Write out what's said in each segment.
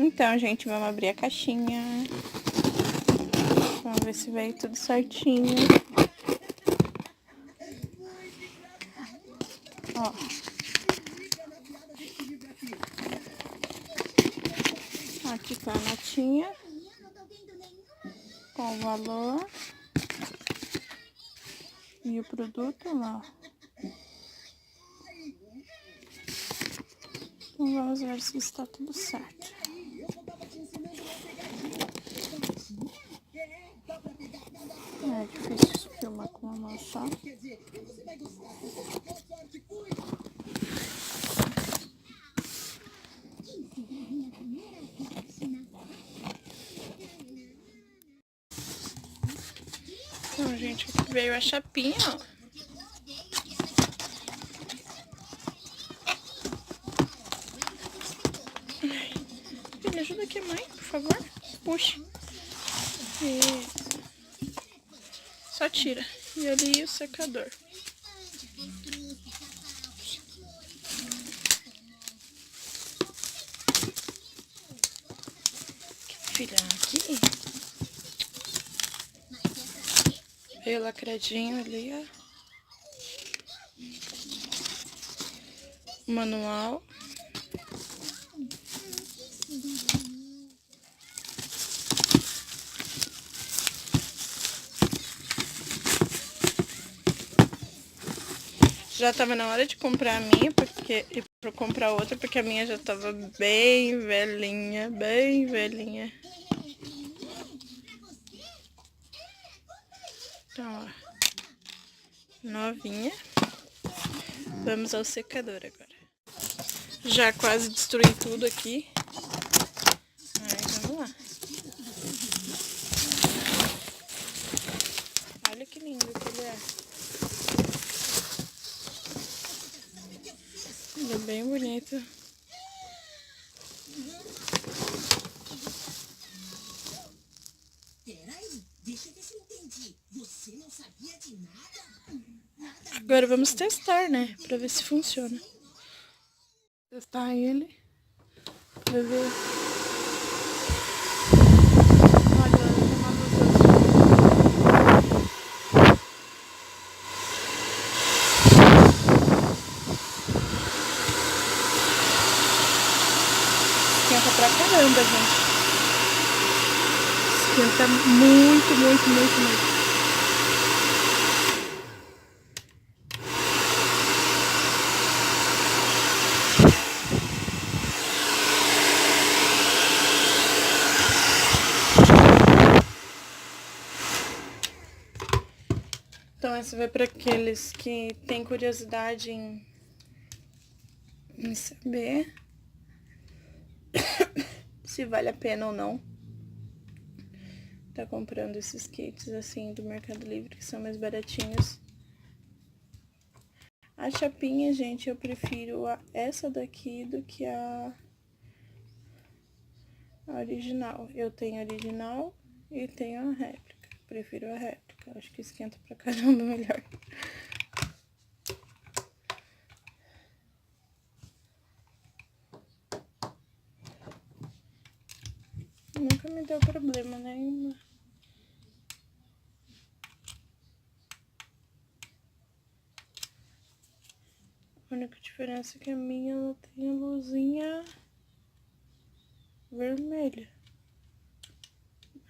Então, gente, vamos abrir a caixinha. Vamos ver se veio tudo certinho. Ó. Aqui tá a notinha. Com o valor. E o produto lá. Então, vamos ver se está tudo certo. É difícil filmar com uma mão só. Então, gente, aqui veio a chapinha, ó. Me ajuda aqui, mãe, por favor. Puxa. Isso. Só tira. E ali o secador. Virar aqui. Veio lacradinho ali, ó. Manual. Já tava na hora de comprar a minha, e pra comprar outra, porque a minha já tava bem velhinha, bem velhinha. Então, ó, novinha. Vamos ao secador agora. Já quase destruí tudo aqui. Aí, vamos lá. Olha que lindo que ele é. Ele é bem bonito. Peraí, deixa eu ver se eu entendi. Você não sabia de nada? Agora vamos testar, né? Pra ver se funciona. Testar ele. Pra ver. Olha, uma luz. Esquenta pra caramba, gente. Esquenta muito, muito, muito, muito. Então essa vai para aqueles que têm curiosidade em saber se vale a pena ou não tá comprando esses kits assim do Mercado Livre, que são mais baratinhos. A chapinha, gente, eu prefiro essa daqui do que a original. Eu tenho a original e tenho a réplica. Prefiro a réplica, acho que esquenta pra caramba melhor. Nunca me deu problema, né? A única diferença é que a minha ela tem a luzinha vermelha.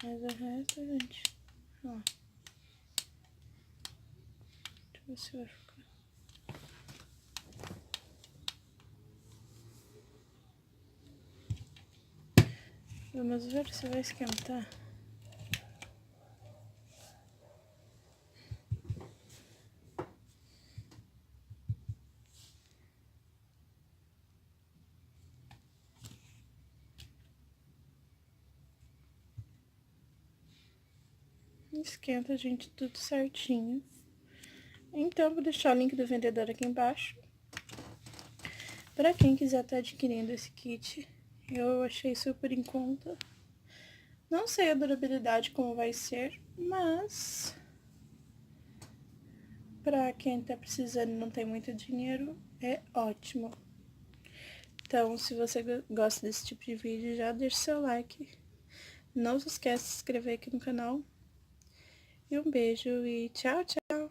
Mas o resto, gente, ó. Deixa eu ver se vai ficar. Vamos ver se vai esquentar. Esquenta, gente, tudo certinho. Então, vou deixar o link do vendedor aqui embaixo. Pra quem quiser estar adquirindo esse kit, eu achei super em conta. Não sei a durabilidade como vai ser, mas pra quem tá precisando e não tem muito dinheiro, é ótimo. Então, se você gosta desse tipo de vídeo, já deixa seu like. Não se esqueça de se inscrever aqui no canal. E um beijo e tchau, tchau!